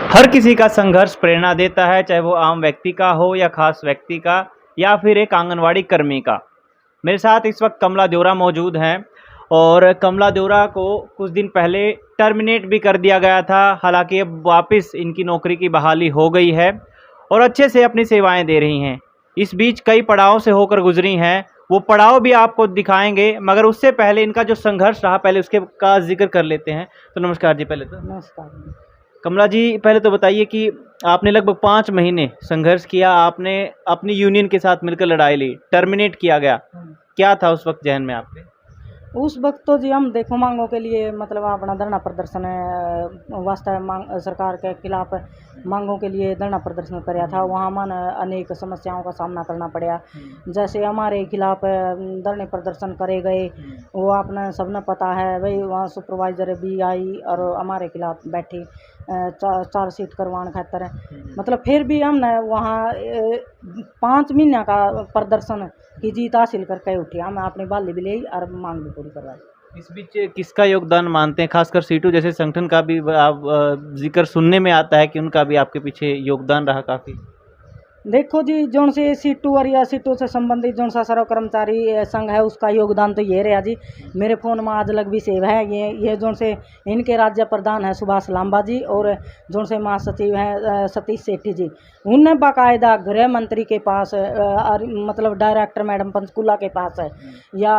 हर किसी का संघर्ष प्रेरणा देता है, चाहे वो आम व्यक्ति का हो या खास व्यक्ति का या फिर एक आंगनवाड़ी कर्मी का। मेरे साथ इस वक्त कमला देवरा मौजूद हैं और कमला देवरा को कुछ दिन पहले टर्मिनेट भी कर दिया गया था। हालांकि अब वापस इनकी नौकरी की बहाली हो गई है और अच्छे से अपनी सेवाएं दे रही हैं। इस बीच कई पड़ाव से होकर गुजरी हैं, वो पड़ाव भी आपको दिखाएंगे, मगर उससे पहले इनका जो संघर्ष रहा पहले उसके का जिक्र कर लेते हैं। तो नमस्कार जी। पहले तो नमस्कार। कमला जी, पहले तो बताइए कि आपने लगभग 5 महीने संघर्ष किया, आपने अपनी यूनियन के साथ मिलकर लड़ाई ली, टर्मिनेट किया गया। क्या था उस वक्त जहन में आपके? उस वक्त तो जी हम देखो मांगों के लिए मतलब अपना धरना प्रदर्शन वास्ते मांग सरकार के खिलाफ मांगों के लिए धरना प्रदर्शन कराया था। वहाँ मन अनेक समस्याओं का सामना करना पड़ा। जैसे हमारे खिलाफ धरने प्रदर्शन करे गए, वो आपने सबने पता है भाई। वहाँ सुपरवाइजर भी आई और हमारे खिलाफ बैठी चार सीट करवाने खातर। मतलब फिर भी हमने वहाँ 5 महीने का प्रदर्शन की जीत हासिल करके उठे। हम अपनी बाली भी ली और मांग भी पूरी करवाई। इस बीच किसका योगदान मानते हैं? खासकर सीटू जैसे संगठन का भी आप जिक्र सुनने में आता है कि उनका भी आपके पीछे योगदान रहा काफ़ी। देखो जी, जोन से सीटू और या सीटू से संबंधित जोन सा सर्व कर्मचारी संघ है, उसका योगदान तो ये रहा जी। मेरे फ़ोन में आज लग भी सेव है ये जोन से इनके राज्य प्रधान है सुभाष लांबा जी और जोन से महासचिव हैं सतीश सेठी जी। उनने बाकायदा गृह मंत्री के पास मतलब डायरेक्टर मैडम पंचकूला के पास है या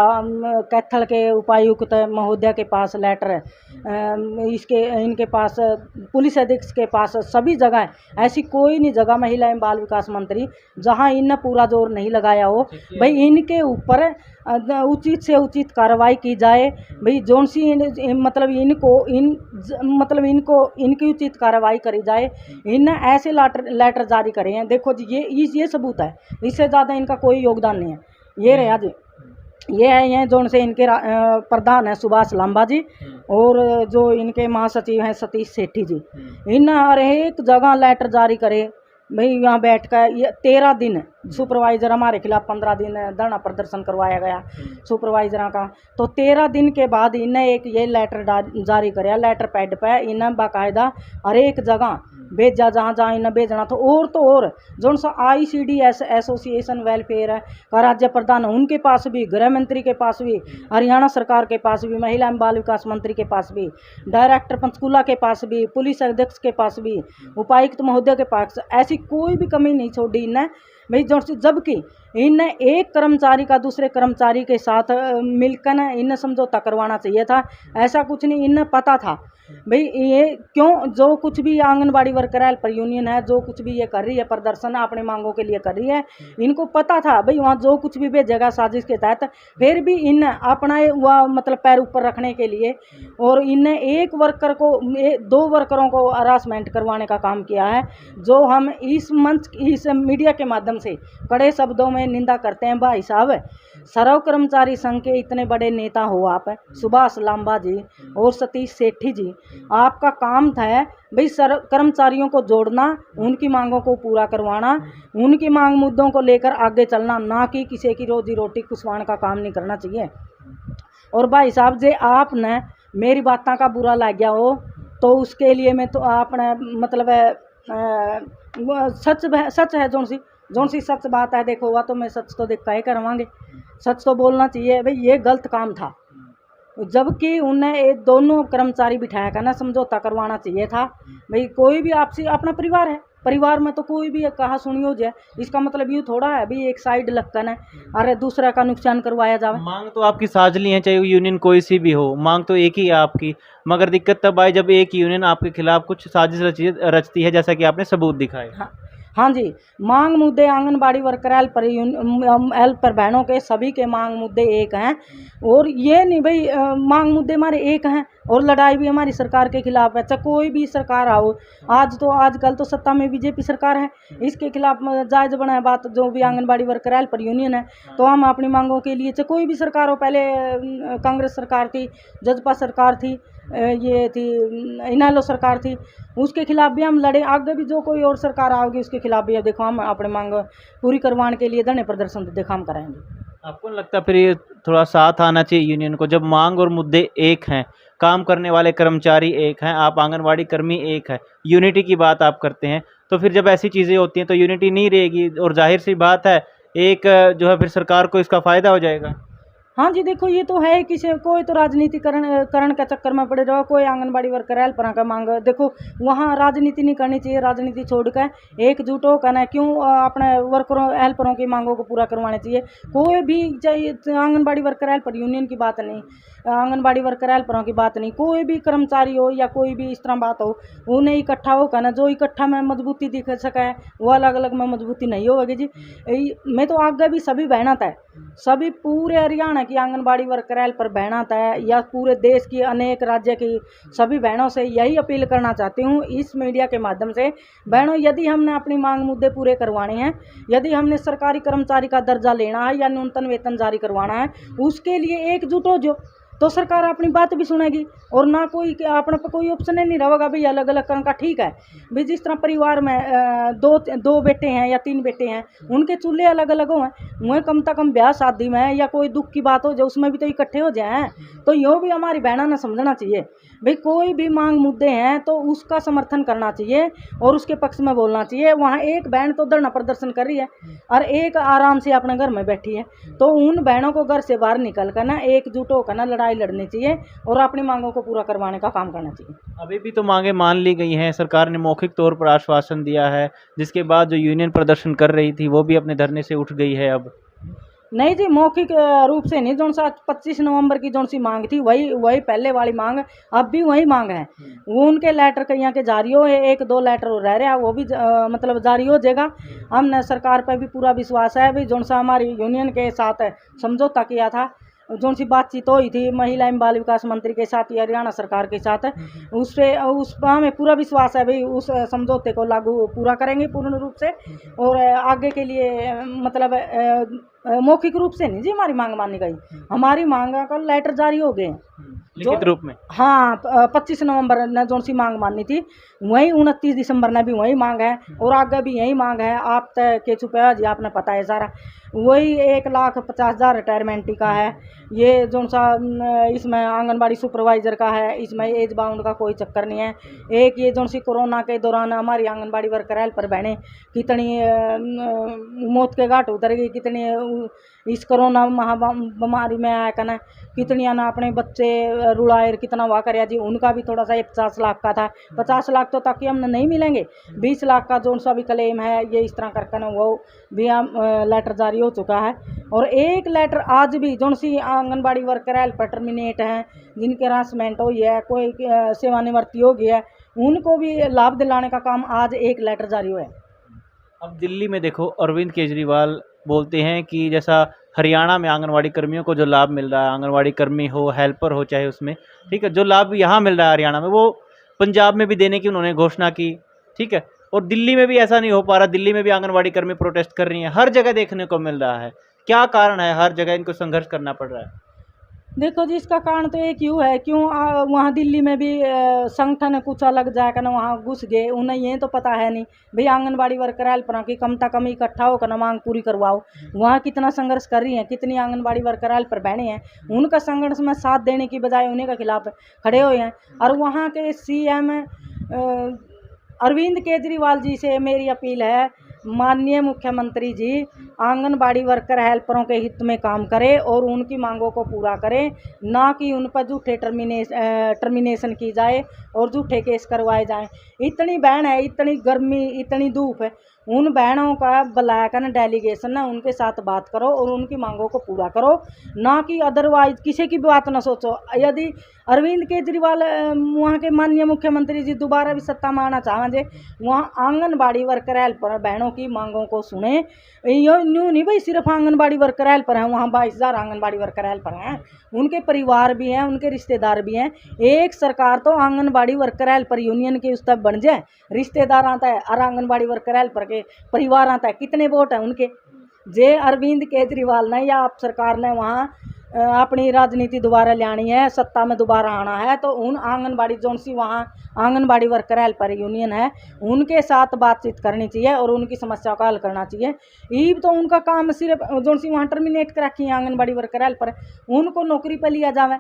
कैथल के उपायुक्त महोदय के पास लेटर है, इसके इनके पास पुलिस अधीक्षक के पास, सभी जगह ऐसी कोई नहीं जगह महिला एवं बाल विकास मंत्री जहां इनने पूरा जोर नहीं लगाया हो भाई इनके ऊपर उचित से उचित कार्रवाई की जाए। भाई जोन सी मतलब इनको इनकी उचित कार्रवाई करी जाए। इन ऐसे लेटर जारी करे हैं। देखो जी, ये सबूत है, इससे ज़्यादा इनका कोई योगदान नहीं है। ये रहा जी, ये है ये जोन से इनके प्रधान है सुभाष लांबा जी और जो इनके महासचिव हैं सतीश सेठी जी। इन हर एक जगह लेटर जारी करे भाई। यहाँ बैठ कर ये 13 दिन सुपरवाइज़र हमारे खिलाफ 15 दिन धरना प्रदर्शन करवाया गया सुपरवाइज़र का। तो 13 दिन के बाद इन्हें एक ये लेटर जारी कराया, लेटर पैड पे इन्हें बाकायदा हर एक जगह भेजा जहाँ जहाँ इन्हें भेजना था। और जो सा ICDS एसोसिएशन वेलफेयर है का राज्य प्रधान है, उनके पास भी, गृह मंत्री के पास भी, हरियाणा सरकार के पास भी, महिला एवं बाल विकास मंत्री के पास भी, डायरेक्टर पंचकूला के पास भी, पुलिस अध्यक्ष के पास भी, उपायुक्त महोदय के पास, ऐसी कोई भी कमी नहीं छोड़ी इन्हें भाई। जबकि इन्हें एक कर्मचारी का दूसरे कर्मचारी के साथ मिलकर इन्हें समझौता करवाना चाहिए था, ऐसा कुछ नहीं। इन्हें पता था भाई ये क्यों जो कुछ भी आंगनबाड़ी वर्कर हेल्पर यूनियन है जो कुछ भी ये कर रही है प्रदर्शन अपने मांगों के लिए कर रही है, इनको पता था भाई वहाँ जो कुछ भी भेजेगा साजिश के तहत। फिर भी इन अपना वह मतलब पैर ऊपर रखने के लिए और इन्हें एक वर्कर को 2 वर्करों को हरासमेंट करवाने का काम किया है, जो हम इस मंच इस मीडिया के माध्यम से कड़े शब्दों में निंदा करते हैं। भाई साहब, सर्व कर्मचारी संघ के इतने बड़े नेता हो आप, सुभाष लांबा जी और सतीश सेठी जी, आपका काम था भाई कर्मचारियों को जोड़ना, उनकी मांगों को पूरा करवाना, उनकी मांग मुद्दों को लेकर आगे चलना, ना कि किसी की रोजी रोटी खुशवान का काम नहीं करना चाहिए। और भाई साहब जे आपने मेरी बातों का बुरा लग गया हो तो उसके लिए मैं तो आपने मतलब सच है जोन सी सच बात है। देखो हुआ तो मैं सच तो देख के करवाएंगे, सच तो बोलना चाहिए भाई। ये गलत काम था, जबकि उन्हें ये दोनों कर्मचारी बिठाया करना समझौता करवाना चाहिए था भाई। कोई भी आपसे अपना परिवार है, परिवार में तो कोई भी कहा सुनी हो जाए, इसका मतलब ये थोड़ा है भाई एक साइड लगकर है अरे दूसरा का नुकसान करवाया जाए। मांग तो आपकी साझली है, चाहे वो यूनियन कोई सी भी हो, मांग तो एक ही है आपकी। मगर दिक्कत तब आई जब एक यूनियन आपके खिलाफ कुछ साजिश रचती है, जैसा कि आपने सबूत दिखाए। हाँ जी, मांग मुद्दे आंगनबाड़ी वर्कर हेल्पर बहनों के सभी के मांग मुद्दे एक हैं। और ये नहीं भाई मांग मुद्दे हमारे एक हैं और लड़ाई भी हमारी सरकार के खिलाफ है, चाहे कोई भी सरकार आओ। आजकल तो सत्ता में बीजेपी सरकार है, इसके खिलाफ जायज़ बनाए बात जो भी आंगनबाड़ी वर्कर हेल्पर यूनियन है। तो हम अपनी मांगों के लिए, चाहे कोई भी सरकार हो, पहले कांग्रेस सरकार थी, जजपा सरकार थी, ये थी इनेलो सरकार थी, उसके खिलाफ भी हम लड़े। आगे भी जो कोई और सरकार आओगी उसके खिलाफ भी अब देखो हम अपने मांग पूरी करवाने के लिए धरने प्रदर्शन देखो हम कराएंगे। आपको नहीं लगता फिर ये थोड़ा साथ आना चाहिए यूनियन को? जब मांग और मुद्दे एक हैं काम करने वाले कर्मचारी एक हैं, आप आंगनवाड़ी कर्मी एक है, यूनिटी की बात आप करते हैं। तो फिर जब ऐसी चीज़ें होती हैं तो यूनिटी नहीं रहेगी और जाहिर सी बात है एक जो है फिर सरकार को इसका फ़ायदा हो जाएगा। हाँ जी, देखो ये तो है, किसी कोई तो राजनीतिकरण करण के चक्कर में पड़े रहो, कोई आंगनबाड़ी वर्कर हेल्पर का मांग, देखो वहाँ राजनीति नहीं करनी चाहिए, राजनीति छोड़ कर एकजुट होकर ना क्यों अपने वर्करों हेल्परों की मांगों को पूरा करवाना चाहिए। कोई भी चाहिए, आंगनबाड़ी वर्कर हेल्पर यूनियन की बात नहीं, आंगनबाड़ी वर्कर हेल्परों की बात नहीं, कोई भी कर्मचारी हो या कोई भी इस तरह बात हो, उन्हें इकट्ठा होकर ना, जो इकट्ठा में मजबूती दिख सके वो अलग अलग में मजबूती नहीं होगी जी। मैं तो आगे भी सभी बहना था, सभी पूरे हरियाणा की आंगनबाड़ी वर्कर हेल्पर बहना है या पूरे देश की अनेक राज्य की सभी बहनों से यही अपील करना चाहती हूँ इस मीडिया के माध्यम से, बहनों यदि हमने अपनी मांग मुद्दे पूरे करवाने हैं, यदि हमने सरकारी कर्मचारी का दर्जा लेना है या न्यूनतम वेतन जारी करवाना है, उसके लिए एकजुट हो जो, तो सरकार अपनी बात भी सुनेगी और ना कोई अपने पर कोई ऑप्शन नहीं रहेगा भाई अलग अलग करने का। ठीक है भाई, जिस तरह परिवार में दो बेटे हैं या 3 बेटे हैं, उनके चूल्हे अलग अलग हो, वह कम से कम ब्याह शादी में या कोई दुख की बात हो जो उसमें भी तो इकट्ठे हो जाए। तो यो भी हमारी बहना ने समझना चाहिए भाई, कोई भी मांग मुद्दे हैं तो उसका समर्थन करना चाहिए और उसके पक्ष में बोलना चाहिए। वहाँ एक बहन तो धरना प्रदर्शन कर रही है और एक आराम से अपने घर में बैठी है, तो उन बहनों को घर से बाहर निकल कर ना एकजुट होकर ना लड़ाई लड़नी चाहिए और अपनी मांगों को पूरा करवाने का काम करना चाहिए। अभी भी तो मांगे मान ली गई हैं, सरकार ने मौखिक तौर पर आश्वासन दिया है, जिसके बाद जो यूनियन प्रदर्शन कर रही थी वो भी अपने धरने से उठ गई है। अब नहीं जी, मौखिक रूप से नहीं, जो सा 25 नवंबर की जो सी मांग थी वही पहले वाली मांग, अब भी वही मांग है। वो उनके लेटर कहीं के जारी हो, 1-2 लेटर रह रहा है, वो भी मतलब जारी हो जाएगा। हमने सरकार पर भी पूरा विश्वास है भाई, जो सा हमारी यूनियन के साथ समझौता किया था, जो सी बातचीत हुई थी महिला एवं बाल विकास मंत्री के साथ या हरियाणा सरकार के साथ, उस पर हमें पूरा विश्वास है भाई, उस समझौते को लागू पूरा करेंगे पूर्ण रूप से। और आगे के लिए मतलब मौखिक रूप से नहीं जी हमारी मांग मानी गई, हमारी मांग का लेटर जारी हो गए लिखित रूप में। हाँ, 25 नवंबर ने जो सी मांग मानी थी वही 29 दिसंबर ने भी वही मांग है और आगे भी यही मांग है। आप तय के छुपा जी, आपने पता है सारा, वही 1,50,000 रिटायरमेंट का है, ये जो सा इसमें आंगनबाड़ी सुपरवाइज़र का है, इसमें एज बाउंड का कोई चक्कर नहीं है। एक ये जो सी कोरोना के दौरान हमारी आंगनबाड़ी वर्कर हेल्पर बहनें कितनी मौत के घाट उतर गई, कितनी इस कोरोना महामारी में आया कहना, कितनी ना अपने बच्चे रुलाए, कितना हुआ कर जी, उनका भी थोड़ा सा 50 लाख का था, 50 लाख तो ताकि हमने नहीं मिलेंगे, 20 लाख का जो सा भी क्लेम है ये इस तरह करके ना वो भी हम लेटर जारी हो चुका है। और एक लेटर आज भी जो सी आंगनबाड़ी वर्कर हेल्पर टर्मिनेट हैं, जिनके हरासमेंट हुई है, कोई सेवानिवृत्ति हो गई है, उनको भी लाभ दिलाने का काम आज एक लेटर जारी हुआ है। अब दिल्ली में देखो, अरविंद केजरीवाल बोलते हैं कि जैसा हरियाणा में आंगनवाड़ी कर्मियों को जो लाभ मिल रहा है, आंगनवाड़ी कर्मी हो, हेल्पर हो चाहे उसमें, ठीक है, जो लाभ यहाँ मिल रहा है हरियाणा में, वो पंजाब में भी देने की उन्होंने घोषणा की, ठीक है, और दिल्ली में भी ऐसा नहीं हो पा रहा। दिल्ली में भी आंगनवाड़ी कर्मी प्रोटेस्ट कर रही हैं, हर जगह देखने को मिल रहा है। क्या कारण है हर जगह इनको संघर्ष करना पड़ रहा है? देखो जी, इसका कारण तो एक यूँ है, क्यों वहाँ दिल्ली में भी संगठन कुछ अलग जाकर ना वहाँ घुस गए, उन्हें ये तो पता है नहीं भाई आंगनबाड़ी वर्कर हेल्पर की कम से कम इकट्ठा होकर ना मांग पूरी करवाओ। वहाँ कितना संघर्ष कर रही हैं, कितनी आंगनबाड़ी वर्कर हेल्पर बहनें हैं, उनका संघर्ष में साथ देने की बजाय उन्हीं के खिलाफ खड़े हुए हैं। और वहाँ के CM अरविंद केजरीवाल जी से मेरी अपील है, माननीय मुख्यमंत्री जी आंगनबाड़ी वर्कर हेल्परों के हित में काम करें और उनकी मांगों को पूरा करें, ना कि उन पर झूठे टर्मिनेशन की जाए और झूठे केस करवाए जाएं। इतनी बहन है, इतनी गर्मी, इतनी धूप है, उन बहनों का बुलाकर डेलीगेशन ना उनके साथ बात करो और उनकी मांगों को पूरा करो, ना कि अदरवाइज किसी की बात ना सोचो। यदि अरविंद केजरीवाल वहाँ के माननीय मुख्यमंत्री जी दोबारा भी सत्ता में आना चाहेंगे, वहाँ आंगनबाड़ी वर्कर हेल्पर बहनों की मांगों को सुने। यूँ नहीं भाई सिर्फ आंगनबाड़ी वर्कर हेल्पर हैं, वहाँ 22,000 आंगनबाड़ी वर्कर हेल्पर हैं, उनके परिवार भी हैं, उनके रिश्तेदार भी हैं। एक सरकार तो आंगनबाड़ी वर्कर हेल्पर यूनियन के उस तक बन जाए, रिश्तेदार आता है और आंगनबाड़ी वर्कर हेल्पर के परिवार आता है, कितने वोट हैं उनके। जे अरविंद केजरीवाल ने या आप सरकार ने वहाँ अपनी राजनीति दोबारा लानी है, सत्ता में दोबारा आना है, तो उन आंगनबाड़ी जोन सी वहाँ आंगनबाड़ी वर्कर हेल्पर यूनियन है उनके साथ बातचीत करनी चाहिए और उनकी समस्याओं का हल करना चाहिए। ये तो उनका काम सिर्फ जोन सी वहाँ टर्मिनेट कर रखी है आंगनबाड़ी वर्कर हेल्पर, उनको नौकरी पर लिया जाए,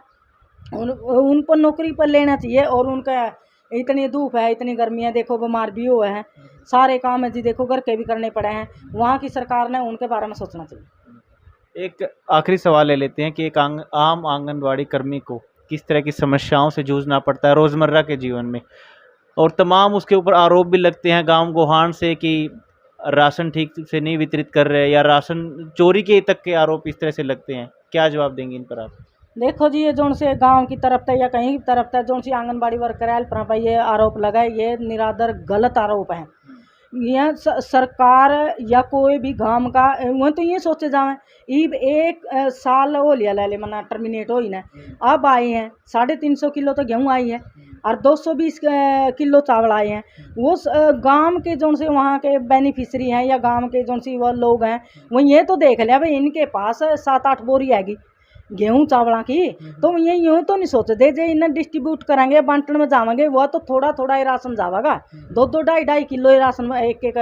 उनको नौकरी पर लेना चाहिए। और उनका इतनी धूप है, इतनी गर्मी है, देखो बीमार भी हुए हैं, सारे काम है जी, देखो घर के भी करने पड़े हैं। वहाँ की सरकार ने उनके बारे में सोचना चाहिए। एक आखिरी सवाल ले लेते हैं कि एक आम आंगनवाड़ी कर्मी को किस तरह की समस्याओं से जूझना पड़ता है रोज़मर्रा के जीवन में, और तमाम उसके ऊपर आरोप भी लगते हैं गांव गोहान से कि राशन ठीक से नहीं वितरित कर रहे, या राशन चोरी के तक के आरोप इस तरह से लगते हैं। क्या जवाब देंगे इन पर आप? देखो जी, ये जोन से गांव की तरफ था या कहीं की तरफ था, जोन सी आंगनबाड़ी वर्कर है पर ये आरोप लगा है, ये निराधार गलत आरोप है। यह सरकार या कोई भी गांव का वो तो ये सोचे जावे ईब एक साल हो लिया ले मना टर्मिनेट हो ही ना, अब आए हैं 350 किलो तो गेहूँ आई है और 220 किलो चावल आए हैं। वो गांव के जोन से वहाँ के बेनिफिशरी हैं या गांव के जोन सी वो लोग हैं, वो ये तो देख लिया भाई इनके पास 7-8 बोरी आएगी गेहूँ चावला की, तो ये यूँ तो नहीं सोचते जे इन्हें डिस्ट्रीब्यूट करेंगे बांटने में जावेंगे, वह तो थोड़ा थोड़ा ही राशन जावेगा, 2-2 2.5 किलो ही राशन एक एक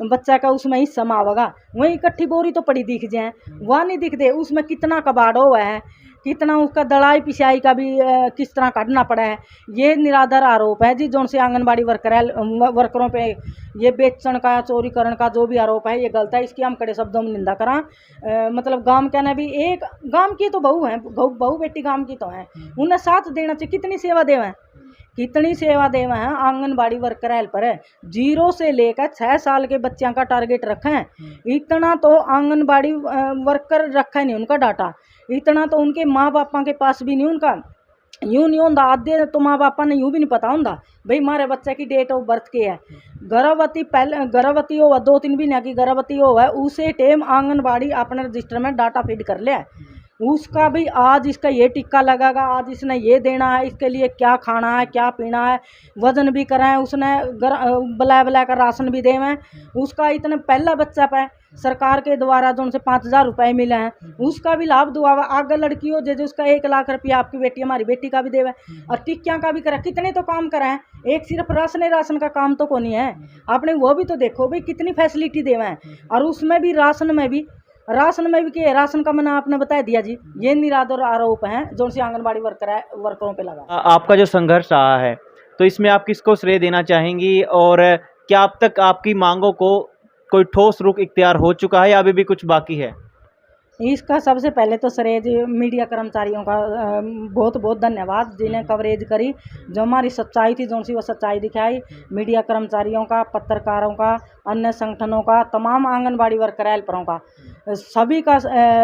बच्चा का उसमें हिस्सा में आवेगा। वही इकट्ठी बोरी तो पड़ी दिख जाए, वह नहीं दिखते उसमें कितना कबाड़ हुआ है, कितना उसका दड़ाई पिसाई का भी किस तरह काटना पड़ा है। ये निराधार आरोप है जी जोन से आंगनबाड़ी वर्करों पे ये बेचण का चोरी करने का जो भी आरोप है ये गलत है, इसकी हम कड़े शब्दों में निंदा करा। मतलब गांव कहना भी एक गांव की तो बहू है, बहू बेटी गांव की तो है, उन्हें साथ देना चाहिए। कितनी सेवा देवे हैं, कितनी सेवा देवे हैं आंगनबाड़ी वर्कर हेल्पर है, 0 से लेकर 6 साल के बच्चों का टारगेट रखे हैं। इतना तो आंगनबाड़ी वर्कर रखा नहीं उनका डाटा, इतना तो उनके माँ बापा के पास भी नहीं उनका, यूँ नहीं होता। आधे तो माँ बापा ने यूँ भी नहीं पता होता भाई हमारे बच्चे की डेट ऑफ बर्थ के है। गर्भवती पहले गर्भवती हो 2-3 महीने की गर्भवती हो उसे टाइम आंगनबाड़ी अपने रजिस्टर में डाटा फीड कर लिया, उसका भी आज इसका ये टिक्का लगेगा, आज इसने ये देना है, इसके लिए क्या खाना है क्या पीना है, वजन भी कराएं, उसने बुला कर राशन भी देवें। उसका इतने पहला बच्चा पे सरकार के द्वारा जो उनसे 5,000 रुपये मिले हैं उसका भी लाभ दुआवा। आगे लड़की हो जैसे उसका 1 लाख रुपया आपकी बेटी हमारी बेटी का भी देवे और टिक्कियाँ का भी करा। कितने तो काम कराएं, एक सिर्फ राशन का काम तो को नहीं है, आपने वो भी तो देखो भाई कितनी फैसिलिटी देवें। और उसमें भी राशन में भी क्या राशन का मैंने आपने बता दिया जी। ये निराधार आरोप हैं जो सी आंगनबाड़ी वर्करों पे लगा। आपका जो संघर्ष रहा है तो इसमें आप किसको श्रेय देना चाहेंगी, और क्या अब तक आपकी मांगों को कोई ठोस रुख इख्तियार हो चुका है या अभी भी कुछ बाकी है? इसका सबसे पहले तो श्रेय मीडिया कर्मचारियों का बहुत बहुत धन्यवाद जिन्हें कवरेज करी, जो हमारी सच्चाई थी जो सी वो सच्चाई दिखाई। मीडिया कर्मचारियों का, पत्रकारों का, अन्य संगठनों का, तमाम आंगनबाड़ी वर्कर हेल्परों का, सभी का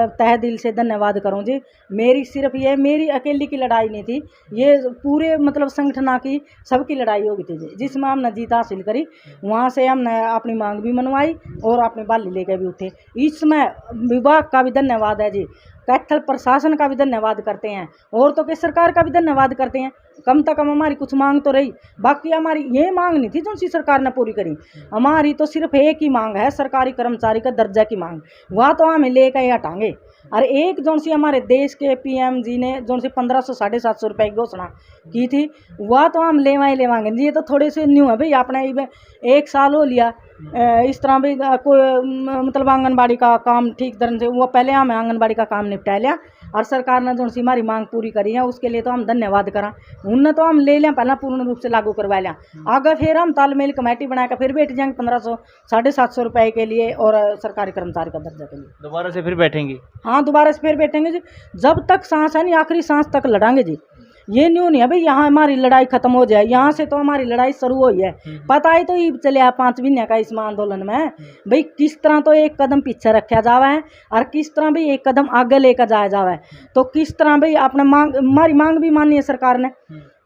तहे दिल से धन्यवाद करूं जी। मेरी सिर्फ ये मेरी अकेली की लड़ाई नहीं थी, ये पूरे मतलब संगठना की सबकी लड़ाई होगी थी जी, जिसमें हमने जीत हासिल करी। वहाँ से हमने अपनी मांग भी मनवाई और अपने बाली लेके भी उठे। इसमें विभाग का भी धन्यवाद है जी, कैथल प्रशासन का भी धन्यवाद करते हैं और तो के सरकार का भी धन्यवाद करते हैं। कम से कम हमारी कुछ मांग तो रही, बाकी हमारी ये मांग नहीं थी जो सी सरकार ने पूरी करी। हमारी तो सिर्फ एक ही मांग है, सरकारी कर्मचारी का दर्जा की मांग, वह तो हमें लेकर ही हटाएंगे। और एक जो सी हमारे देश के पीएम जी ने जो सी 1500 750 रुपये की घोषणा की थी वह तो हम लेवाएंगे जी। ये तो थोड़े से न्यू है भाई, आपने 1 साल हो लिया इस तरह भी कोई मतलब आंगनबाड़ी का काम ठीक तरह से वो पहले हमें आंगनबाड़ी का काम निपटा लिया और सरकार ने जो सी हमारी मांग पूरी करी है उसके लिए तो हम धन्यवाद करा। उनने तो हम ले लिया पहला पूर्ण रूप से लागू करवा लिया, आगे फिर हम तालमेल कमेटी बनाकर फिर बैठ जाएंगे 1500 750 रुपये के लिए और सरकारी कर्मचारी का दर्जा के लिए दोबारा से फिर बैठेंगी। हाँ दोबारा से फिर बैठेंगे जी, जब तक सांस है नहीं आखिरी सांस तक लड़ांगे जी। ये न्यू नहीं है भाई यहाँ हमारी लड़ाई खत्म हो जाए, यहाँ से तो हमारी लड़ाई शुरू हुई है। पता ही तो ये चले 5 महीने का इसमें आंदोलन में भाई किस तरह तो एक कदम पीछे रखा जावा है और किस तरह भी एक कदम आगे लेकर जाया जावा है, तो किस तरह भाई अपने मांग हमारी मांग भी मानी है सरकार ने।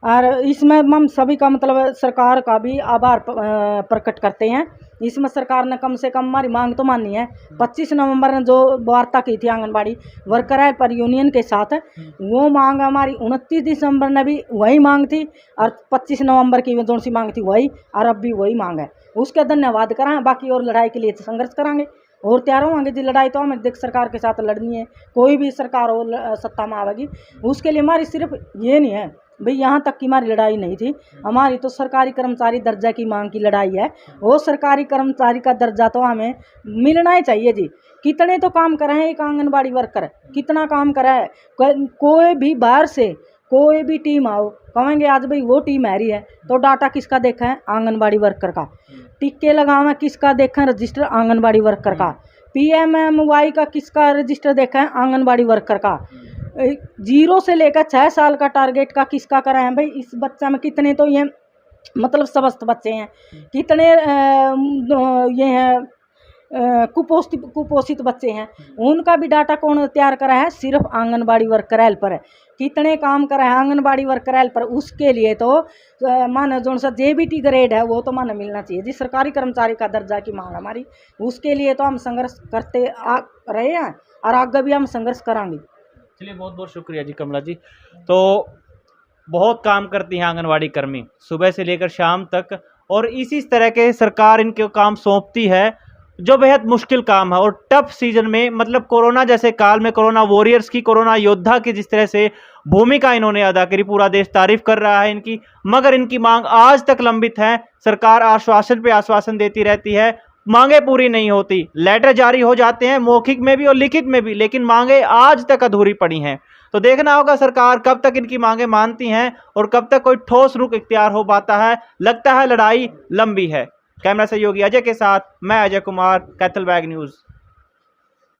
और इसमें हम सभी का मतलब सरकार का भी आभार प्रकट करते हैं। इसमें सरकार ने कम से कम हमारी मांग तो मानी है। 25 नवंबर ने जो वार्ता की थी आंगनबाड़ी वर्कर हेल्पर यूनियन के साथ, वो मांग हमारी 29 दिसंबर ने भी वही मांग थी और 25 नवंबर की जो सी मांग थी वही, और अब भी वही मांग है। उसका धन्यवाद कराएं, बाकी और लड़ाई के लिए संघर्ष कराएंगे और तैयार होंगे जी। लड़ाई तो हमें देख सरकार के साथ लड़नी है, कोई भी सरकार हो सत्ता में आवेगी, उसके लिए हमारी सिर्फ ये नहीं है भाई यहाँ तक की हमारी लड़ाई नहीं थी, हमारी तो सरकारी कर्मचारी दर्जा की मांग की लड़ाई है। वो सरकारी कर्मचारी का दर्जा तो हमें मिलना ही चाहिए जी। कितने तो काम कर रहे हैं एक आंगनबाड़ी वर्कर, कितना काम कर रहा है, कोई भी बाहर से कोई भी टीम आओ, कहेंगे आज भाई वो टीम आ रही है, तो डाटा किसका देखा है? आंगनबाड़ी वर्कर का। टिक्के लगावा किसका देखा है? रजिस्टर आंगनबाड़ी वर्कर का। PMMY का किसका रजिस्टर देखा है? आंगनबाड़ी वर्कर का। 0 से लेकर 6 साल का टारगेट का किसका करा है भाई? इस बच्चा में कितने तो ये मतलब स्वस्थ बच्चे हैं, कितने ये हैं कुपोषित बच्चे हैं, उनका भी डाटा कौन तैयार करा है? सिर्फ आंगनबाड़ी वर्कर हेल्पर है। कितने काम करा है आंगनबाड़ी वर्कर हेल्पर? उसके लिए तो मानो जो सा JBT ग्रेड है वो तो मानो मिलना चाहिए जी। सरकारी कर्मचारी का दर्जा की मांग हमारी, उसके लिए तो हम संघर्ष करते रहे हैं और आगे भी हम संघर्ष कराएंगे। चलिए, बहुत बहुत शुक्रिया जी कमला जी। तो बहुत काम करती हैं आंगनवाड़ी कर्मी सुबह से लेकर शाम तक, और इसी तरह के सरकार इनके काम सौंपती है जो बेहद मुश्किल काम है। और टफ सीजन में, मतलब कोरोना जैसे काल में, कोरोना वॉरियर्स की, कोरोना योद्धा की जिस तरह से भूमिका इन्होंने अदा करी, पूरा देश तारीफ कर रहा है इनकी। मगर इनकी मांग आज तक लंबित है। सरकार आश्वासन पे आश्वासन देती रहती है, मांगे पूरी नहीं होती। लेटर जारी हो जाते हैं मौखिक में भी और लिखित में भी, लेकिन मांगे आज तक अधूरी पड़ी हैं। तो देखना होगा सरकार कब तक इनकी मांगे मानती हैं और कब तक कोई ठोस रुख इख्तियार हो पाता है। लगता है लड़ाई लंबी है। कैमरा सहयोगी अजय के साथ मैं अजय कुमार, कैथलबैग न्यूज़।